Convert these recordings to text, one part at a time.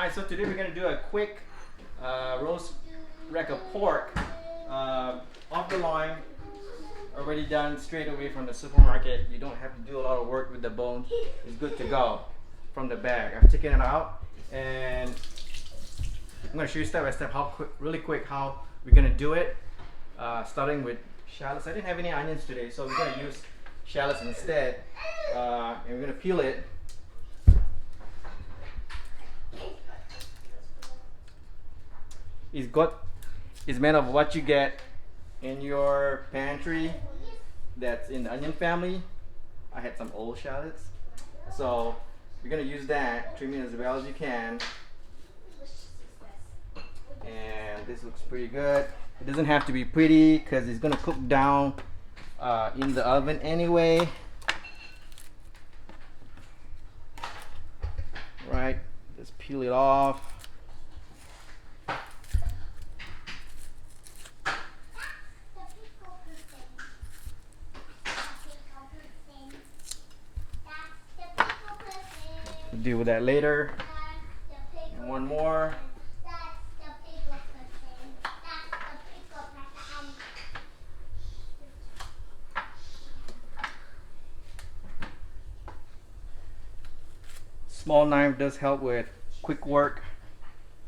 Alright, so today we're going to do a quick roast rack of pork off the loin, already done straight away from the supermarket. You don't have to do a lot of work with the bone. It's good to go from the bag. I've taken it out and I'm going to show you step by step really quick how we're going to do it. Starting with shallots. I didn't have any onions today, so we're going to use shallots instead, and we're going to peel it. It's made of what you get in your pantry that's in the onion family. I had some old shallots, so you're gonna use that, trim it as well as you can. And this looks pretty good. It doesn't have to be pretty because it's gonna cook down in the oven anyway. Right, just peel it off. Deal with that later. And one more. Small knife does help with quick work.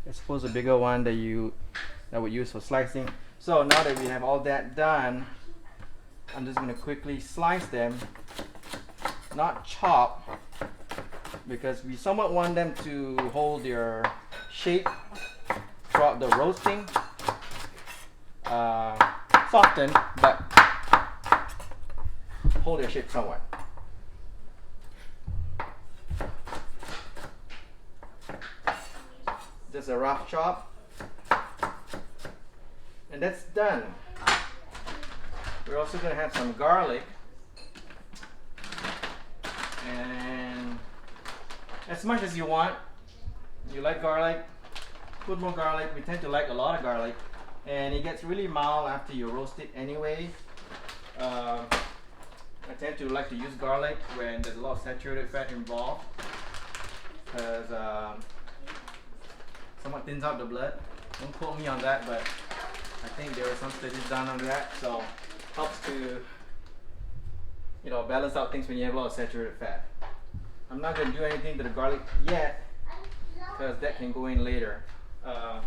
I suppose a bigger one that would use for slicing. So now that we have all that done, I'm just going to quickly slice them, not chop, because we somewhat want them to hold their shape throughout the roasting. Soften, but hold their shape somewhat. Just a rough chop. And that's done. We're also going to have some garlic. And as much as you want. You like garlic, put more garlic. We tend to like a lot of garlic, and it gets really mild after you roast it anyway. I tend to like to use garlic when there's a lot of saturated fat involved, because somewhat thins out the blood. Don't quote me on that, but I think there are some studies done on that, so helps to balance out things when you have a lot of saturated fat. I'm not going to do anything to the garlic yet, because that can go in later. And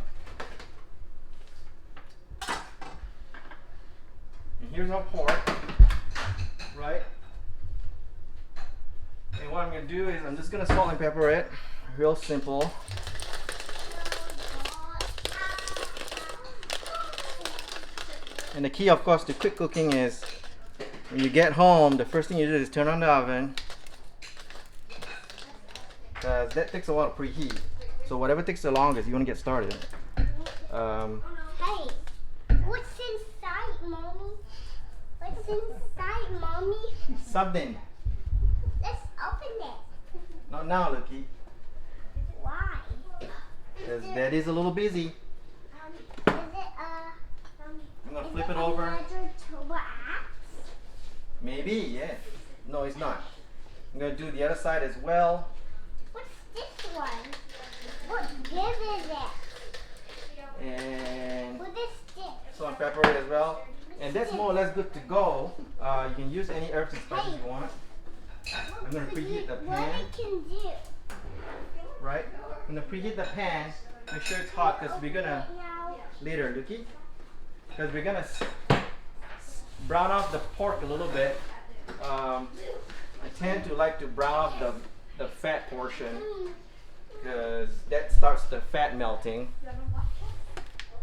here's our pork, right? And what I'm going to do is I'm just going to salt and pepper it, real simple. And the key, of course, to quick cooking is when you get home, the first thing you do is turn on the oven, because that takes a while to preheat. So whatever takes the longest, you want to get started. Hey, what's inside, Mommy? What's inside, Mommy? Something. Let's open it. Not now, Lucky. Why? Because Daddy's a little busy. Is it I'm going to flip it over. another turbo axe? Maybe, yeah. No, it's not. I'm going to do the other side as well. What's this one? What give is it? And What is this? salt and pepper it as well. And that's more or less good to go. You can use any herbs and spices you want. I'm going to preheat the What pan. it can do? Right? I'm going to preheat the pan. Make sure it's hot, because we're going to, Now, later, Lucky, because we're going to brown off the pork a little bit. I tend to like to brown off the fat portion, because that starts the fat melting,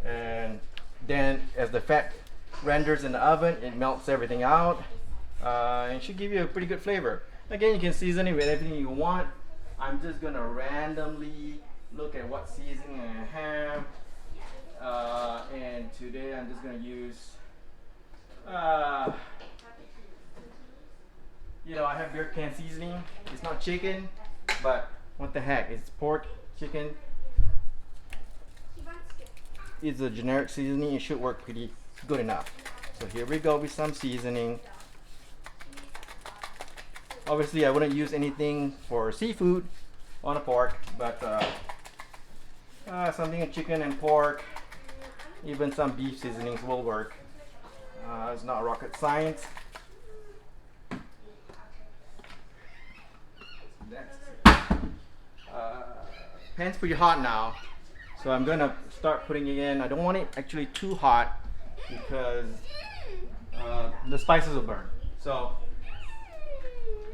and then as the fat renders in the oven, it melts everything out, and should give you a pretty good flavor. Again, you can season it with everything you want. I'm just gonna randomly look at what seasoning I have, and today I'm just gonna use I have beer can seasoning. It's not chicken, but what the heck, it's pork, chicken. It's a generic seasoning. It should work pretty good enough. So here we go with some seasoning. Obviously I wouldn't use anything for seafood on a pork, but something in chicken and pork, even some beef seasonings will work. It's not rocket science. Pan's pretty hot now, so I'm gonna start putting it in. I don't want it actually too hot because the spices will burn. So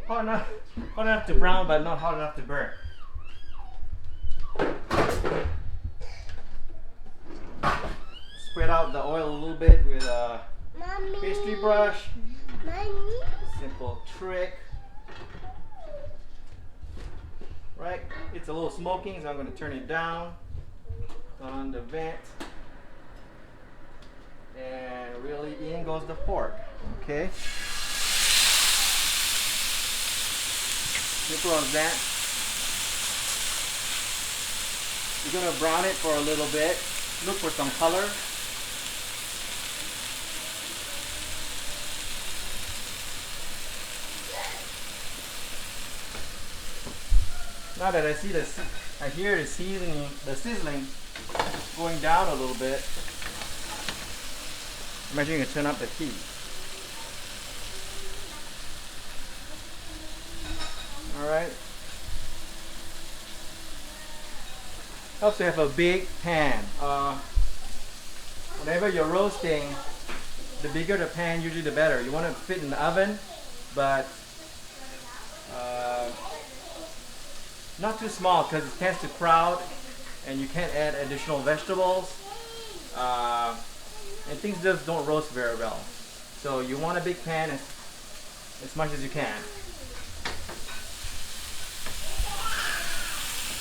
hot enough to brown, but not hot enough to burn. Spread out the oil a little bit with a pastry brush. Simple trick. Right, it's a little smoking, so I'm going to turn it down on the vent. And really in goes the pork. Okay. Simple as that. You're going to brown it for a little bit. Look for some color. Now that I hear the sizzling going down a little bit. Imagine you can turn up the heat. All right. Helps to have a big pan. Whenever you're roasting, the bigger the pan, usually the better. You want to fit in the oven, but not too small because it tends to crowd and you can't add additional vegetables and things just don't roast very well. So you want a big pan as much as you can.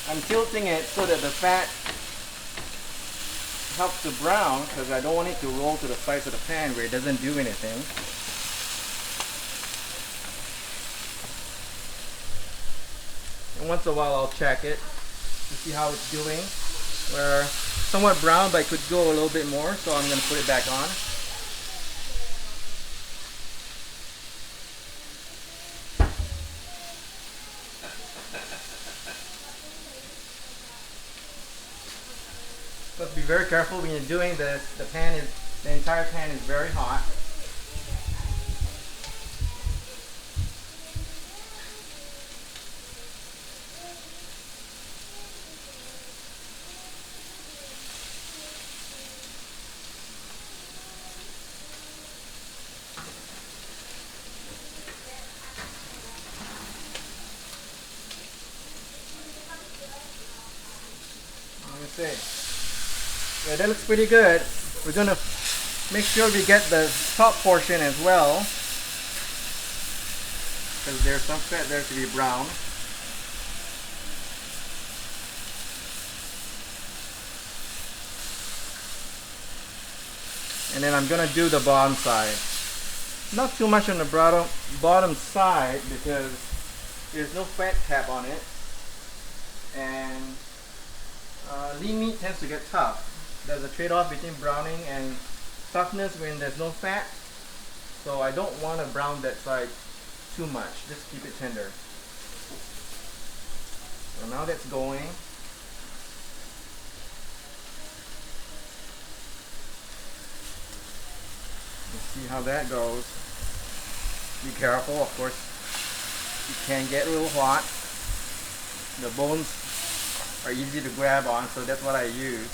I'm tilting it so that the fat helps to brown because I don't want it to roll to the sides of the pan where it doesn't do anything. And once in a while I'll check it to see how it's doing. We're somewhat brown, but it could go a little bit more, so I'm going to put it back on. But be very careful when you're doing this. The entire pan is very hot. Let me see. Yeah, that looks pretty good. We're gonna make sure we get the top portion as well, because there's some fat there to be brown. And then I'm gonna do the bottom side. Not too much on the bottom side because there's no fat cap on it, and lean meat tends to get tough. There's a trade-off between browning and toughness when there's no fat. So I don't want to brown that side too much. Just keep it tender. So now that's going. Let's see how that goes. Be careful, of course. It can get a little hot. The bones are easy to grab on, so that's what I use.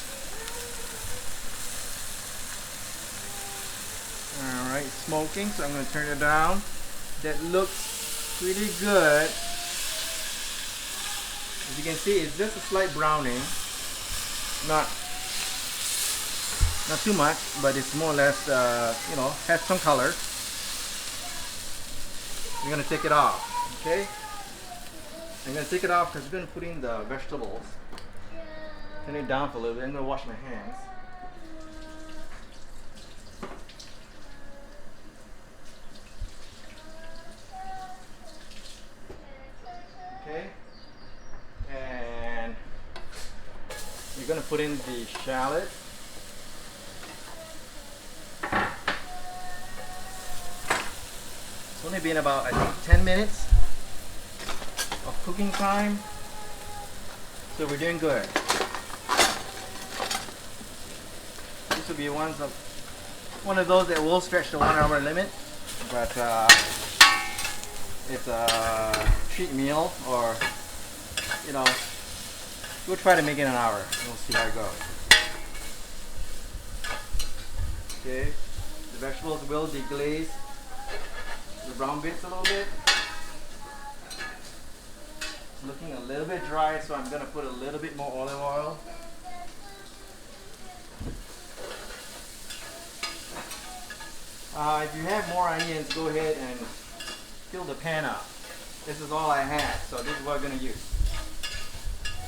Alright, smoking, so I'm going to turn it down. That looks pretty good. As you can see, it's just a slight browning. Not too much, but it's more or less, has some color. We're going to take it off, okay? I'm going to take it off because we're going to put in the vegetables. Turn it down for a little bit. I'm going to wash my hands. Okay, and you're going to put in the shallot. It's only been about, I think, 10 minutes of cooking time, so we're doing good. to be one of those that will stretch the 1 hour limit, but it's a treat meal, or you know, we'll try to make it an hour. We'll see how it goes. Okay, the vegetables will deglaze the brown bits a little bit. It's looking a little bit dry, so I'm gonna put a little bit more olive oil. If you have more onions, go ahead and fill the pan up. This is all I had, so this is what I'm gonna use.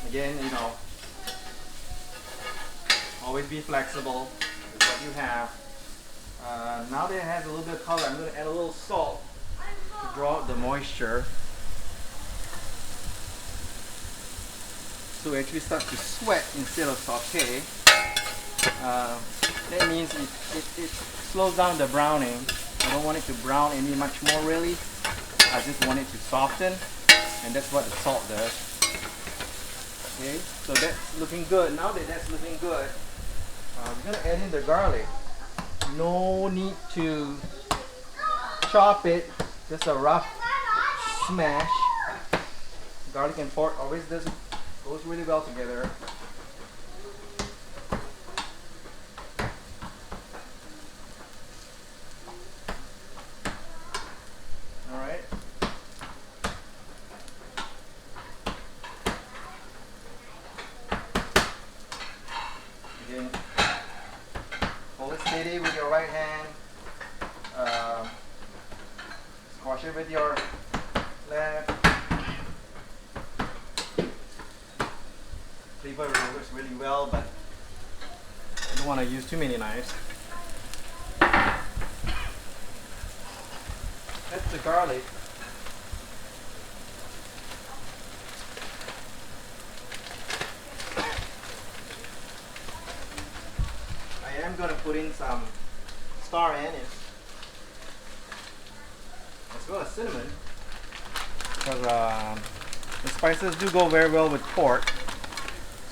Again, you know, always be flexible with what you have. Now that it has a little bit of color, I'm going to add a little salt to draw out the moisture. So it actually starts to sweat instead of saute. That means it slows down the browning. I don't want it to brown any much more really. I just want it to soften, and that's what the salt does. Okay, so that's looking good. Now that that's looking good, we're going to add in the garlic. No need to chop it, just a rough smash. Garlic and pork always goes really well together. Alright. Again, hold it steady with your right hand. Squash it with your left. Flavor works really well, but I don't want to use too many knives. That's the garlic. I am going to put in some star anise as well as cinnamon, because the spices do go very well with pork.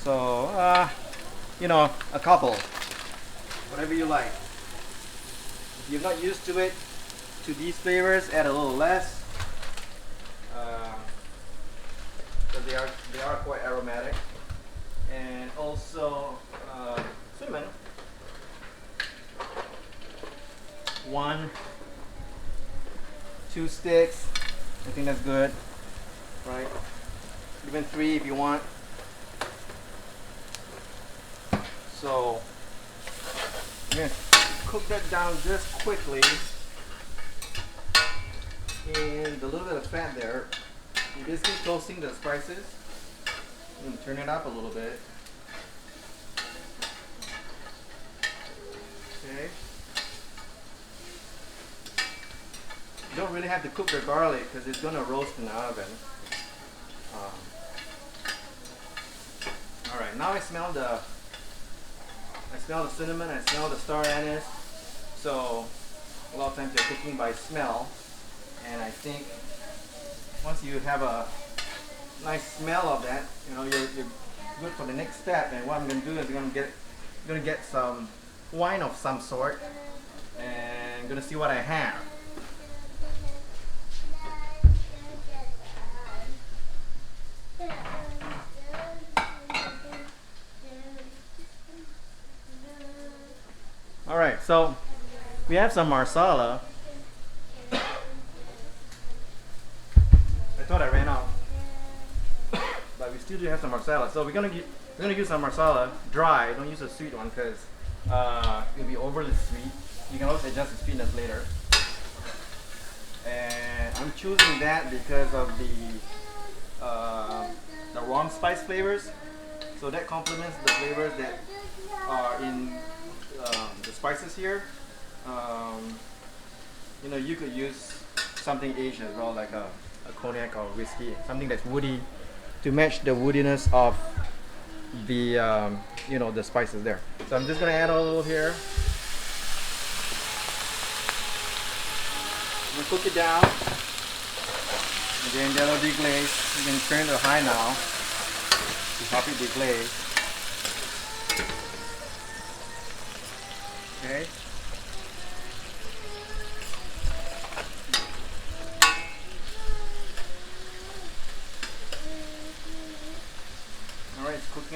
So, you know, a couple, whatever you like. If you're not used to it, to these flavors, add a little less, because they are quite aromatic. And also cinnamon. 1, 2 sticks. I think that's good, right? Even 3 if you want. So I'm going to cook that down just quickly. And the little bit of fat there, you're basically toasting the spices. I'm going to turn it up a little bit. Okay. You don't really have to cook the garlic because it's going to roast in the oven. Alright, now I smell the cinnamon, I smell the star anise. So a lot of times you're cooking by smell, and I think once you have a nice smell of that, you know, you're good for the next step. And what I'm going to do is I'm going to get some wine of some sort, and I'm going to see what I have. Alright, so we have some marsala. I thought I ran out, but we still do have some marsala. So we're gonna use some marsala dry. Don't use a sweet one because it'll be overly sweet. You can also adjust the sweetness later. And I'm choosing that because of the warm spice flavors. So that complements the flavors that are in the spices here. You know, you could use something Asian as well, like a cognac or whiskey, something that's woody, to match the woodiness of the you know, the spices there. So I'm just gonna add a little here. I'm gonna cook it down. Again, that'll deglaze. You can turn to high now to help it deglaze.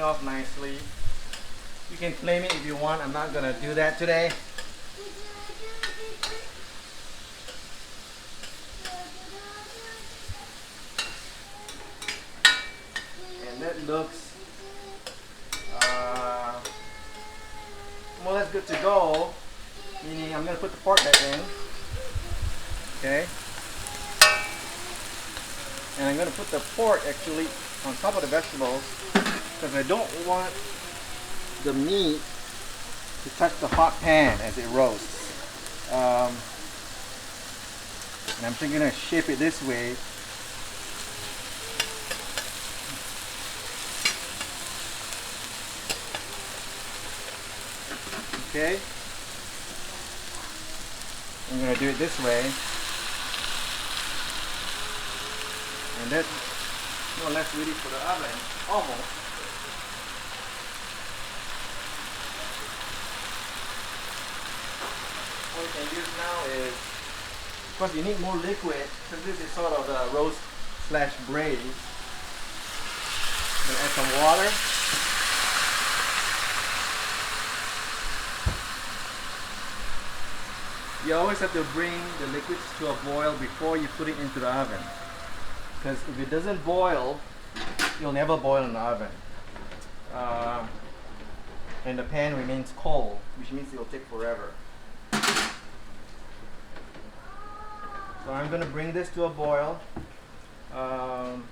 off nicely. You can flame it if you want. I'm not gonna do that today. And that looks more or less good to go. Meaning I'm gonna put the pork back in. Okay. And I'm gonna put the pork actually on top of the vegetables because I don't want the meat to touch the hot pan as it roasts. And I'm thinking to shape it this way. Okay. I'm gonna do it this way. And that's more or less ready for the oven, almost. What you can use now is, of course you need more liquid, because this is sort of the roast slash braise. I'm gonna add some water. You always have to bring the liquids to a boil before you put it into the oven. Because if it doesn't boil, you'll never boil in the oven. And the pan remains cold, which means it will take forever. So I'm going to bring this to a boil. I'm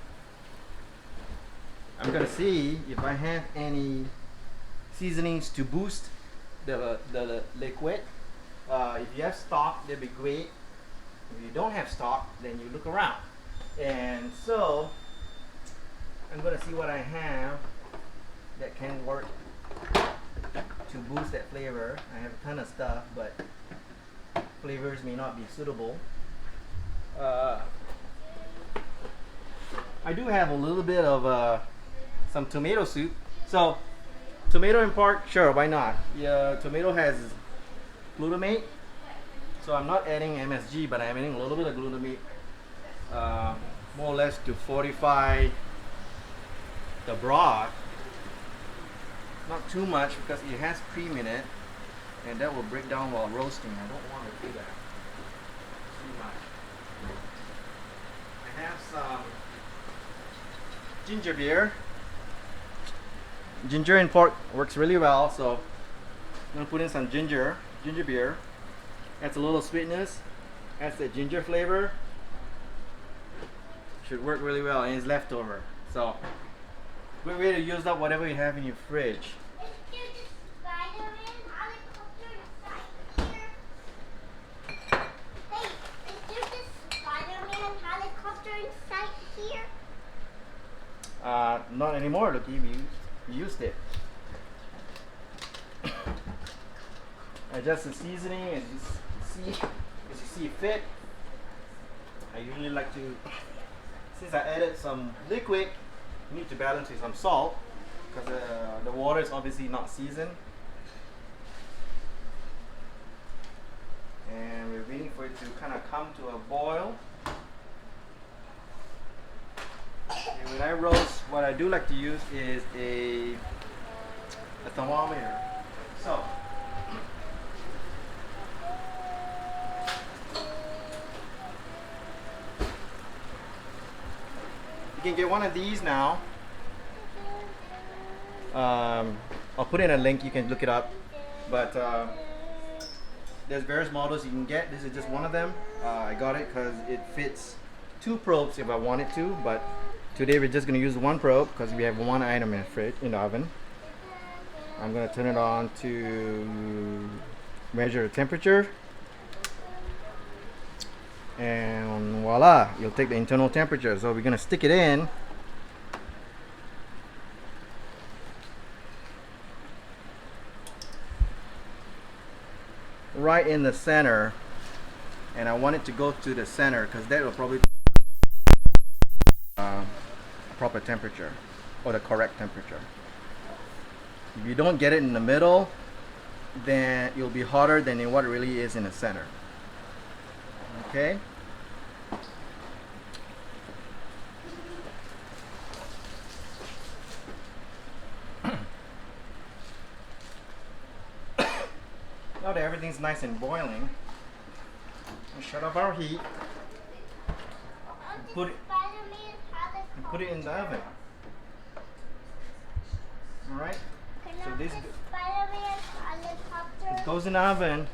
going to see if I have any seasonings to boost the liquid. If you have stock, that'd be great. If you don't have stock, then you look around. And so I'm going to see what I have that can work to boost that flavor. I have a ton of stuff, but flavors may not be suitable. I do have a little bit of some tomato soup. So tomato and pork, sure, why not? Yeah, tomato has glutamate, so I'm not adding MSG, but I'm adding a little bit of glutamate, more or less to fortify the broth. Not too much because it has cream in it, and that will break down while roasting. I don't want to do that too much. I have some ginger beer. Ginger and pork works really well, so I'm gonna put in some ginger beer. Adds a little sweetness, adds the ginger flavor. Should work really well, and it's leftover. So, good way to use up whatever you have in your fridge. Is there the Spider-Man helicopter inside here? Hey, is there the Spider-Man helicopter inside here? Not anymore, look, you used it. Adjust the seasoning as you see fit. I usually like to, since I added some liquid, you need to balance with some salt because the water is obviously not seasoned. And we're waiting for it to kind of come to a boil. And when I roast, what I do like to use is a thermometer. So you can get one of these now. I'll put in a link, you can look it up. But there's various models you can get. This is just one of them. I got it because it fits 2 probes if I wanted to, but today we're just going to use 1 probe because we have 1 item in the fridge, in the oven. I'm going to turn it on to measure the temperature. And voila, you'll take the internal temperature. So we're going to stick it in. Right in the center, and I want it to go to the center because that will probably a proper temperature or the correct temperature. If you don't get it in the middle, then it'll be hotter than what it really is in the center. Okay. Now that everything's nice and boiling, we shut off our heat. Put it in the oven. All right. So this it goes in the oven.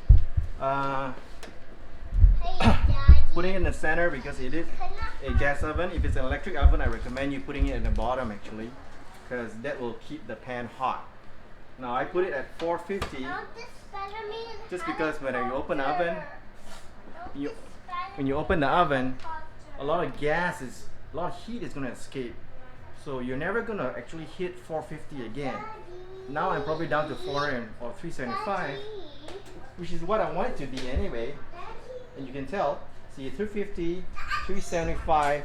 Putting it in the center because it is a gas oven. If it's an electric oven, I recommend you putting it in the bottom actually, because that will keep the pan hot. Now I put it at 450 just because when you open the oven, when you open the oven, a lot of heat is going to escape. So you're never going to actually hit 450 again. Now I'm probably down to 400 or 375, which is what I want it to be anyway. And you can tell, see 350, 375,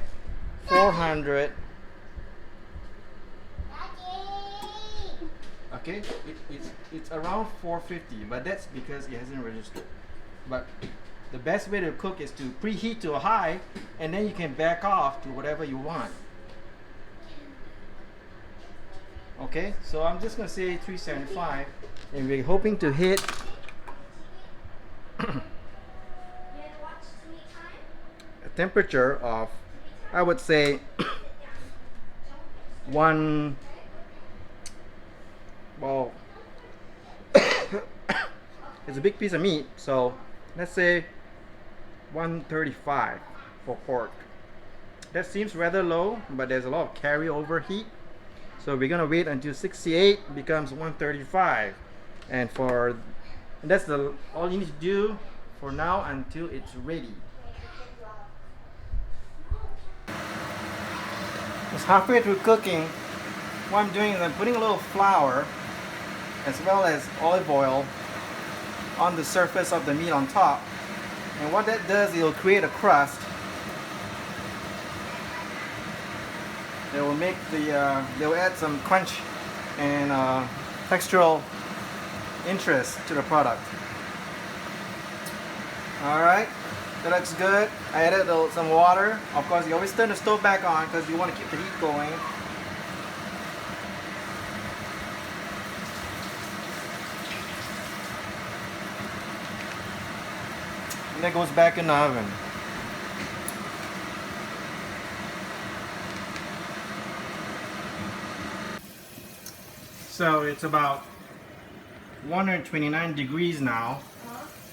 400. Okay, it's around 450, but that's because it hasn't registered. But the best way to cook is to preheat to a high, and then you can back off to whatever you want. Okay, so I'm just gonna say 375, and we're hoping to hit a temperature of, I would say, well, it's a big piece of meat, so let's say 135 for pork. That seems rather low, but there's a lot of carryover heat. So we're gonna wait until 68 becomes 135, and that's all you need to do for now until it's ready. It's halfway through cooking. What I'm doing is I'm putting a little flour as well as olive oil on the surface of the meat on top, and what that does, it'll create a crust that will make they will add some crunch and textural interest to the product. Alright, that looks good. I added some water. Of course, you always turn the stove back on because you want to keep the heat going. And that goes back in the oven. So it's about 129 degrees now,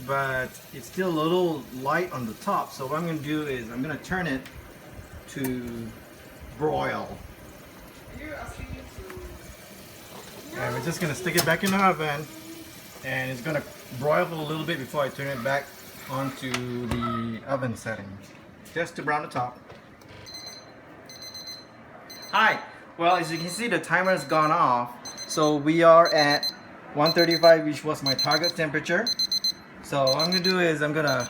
but it's still a little light on the top. So what I'm going to do is I'm going to turn it to broil. And we're just going to stick it back in the oven, and it's going to broil for a little bit before I turn it back onto the oven setting, just to brown the top. Hi! Well, as you can see, the timer has gone off. So we are at 135, which was my target temperature. So what I'm going to do is I'm going to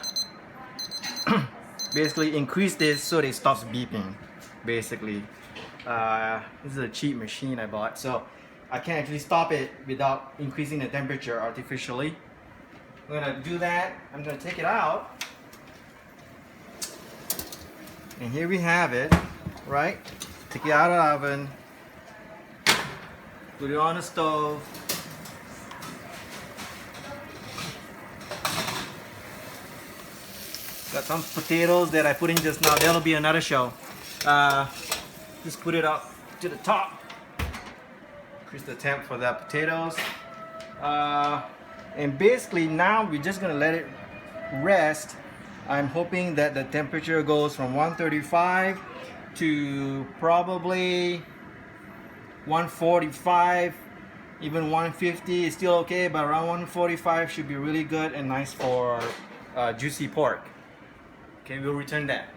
basically increase this so that it stops beeping. Basically, this is a cheap machine I bought, so I can actually stop it without increasing the temperature artificially. I'm going to do that. I'm going to take it out. And here we have it, right? Take it out of the oven. Put it on the stove. Got some potatoes that I put in just now. That'll be another show. Just put it up to the top. Increase the temp for the potatoes. And basically now we're just gonna let it rest. I'm hoping that the temperature goes from 135 to probably 145, even 150 is still okay, but around 145 should be really good and nice for juicy pork. Okay, we'll return that.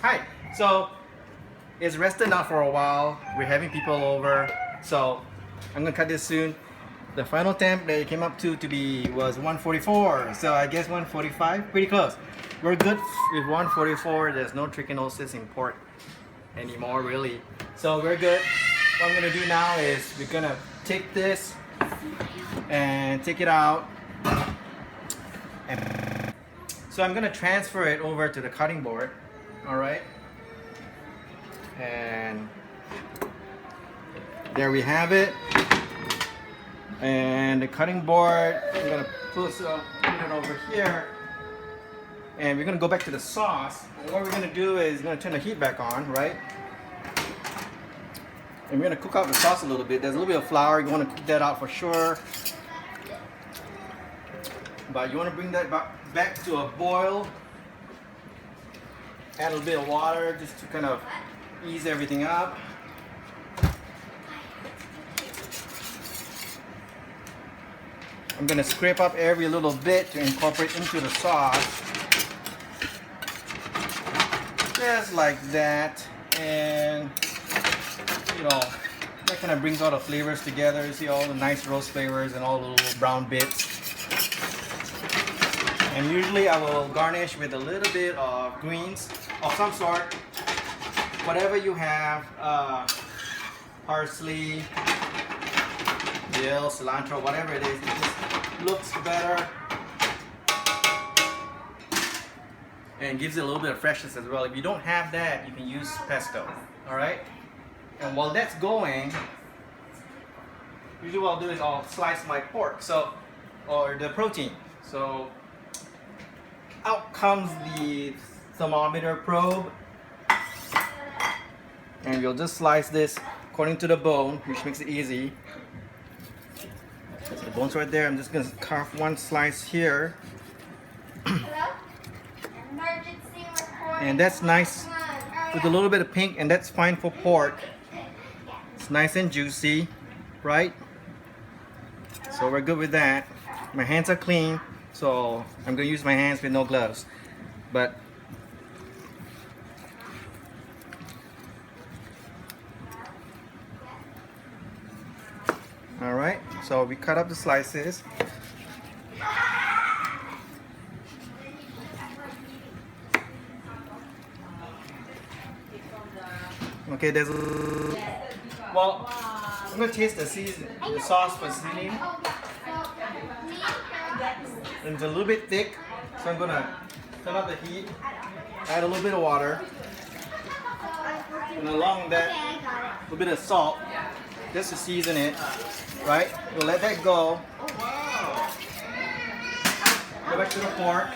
Hi, so it's rested now for a while. We're having people over, so I'm gonna cut this soon. The final temp that it came up to be was 144, so I guess 145, pretty close. We're good with 144. There's no trichinosis in pork anymore, really, so we're good. What I'm gonna do now is we're gonna take this and take it out, and so I'm gonna transfer it over to the cutting board. All right, and there we have it. And the cutting board, I'm gonna put it over here. And we're gonna go back to the sauce. And what we're gonna do is we're gonna turn the heat back on, right? And we're gonna cook out the sauce a little bit. There's a little bit of flour. You wanna cook that out for sure. But you wanna bring that back to a boil. Add a little bit of water just to kind of ease everything up. I'm gonna scrape up every little bit to incorporate into the sauce. Just like that. And you know, that kind of brings all the flavors together. You see all the nice roast flavors and all the little brown bits. And usually I will garnish with a little bit of greens of some sort. Whatever you have, parsley, dill, cilantro, whatever it is, it just looks better and gives it a little bit of freshness as well. If you don't have that, you can use pesto, all right? And while that's going, usually what I'll do is I'll slice my pork, or the protein. So out comes the thermometer probe, and you'll just slice this according to the bone, which makes it easy. So the bone's right there. I'm just gonna carve one slice here. And that's nice with a little bit of pink, and that's fine for pork. It's nice and juicy, right? So we're good with that. My hands are clean, so I'm gonna use my hands with no gloves. But all right, so we cut up the slices. Okay, there's well, I'm gonna taste the sauce for seasoning. It's a little bit thick, so I'm gonna turn up the heat, add a little bit of water, and along that, a little bit of salt, just to season it, right? We'll let that go. Go back to the pork.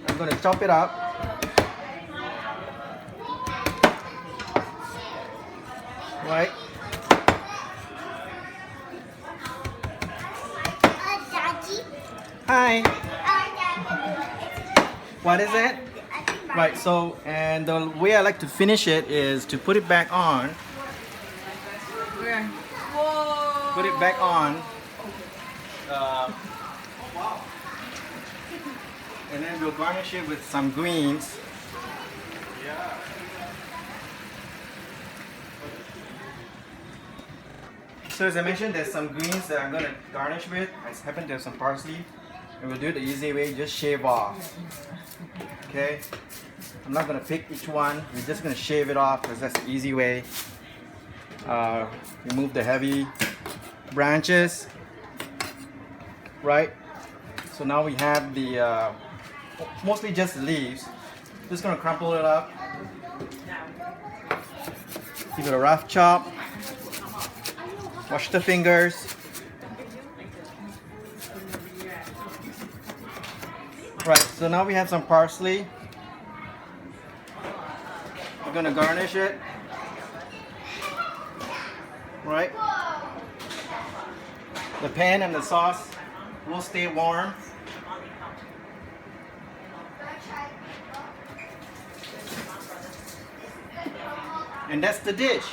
I'm gonna chop it up. Right? Hi. What is it? Right, so, and the way I like to finish it is to put it back on. Put it back on. And then we'll garnish it with some greens. So as I mentioned, there's some greens that I'm going to garnish with. I happen to have some parsley. And we'll do it the easy way, just shave off. Okay? I'm not going to pick each one. We're just going to shave it off because that's the easy way. Remove the heavy branches. Right? So now we have the, mostly just the leaves. Just going to crumple it up. Give it a rough chop. Wash the fingers. Right, so now we have some parsley. We're gonna garnish it. Right? The pan and the sauce will stay warm. And that's the dish.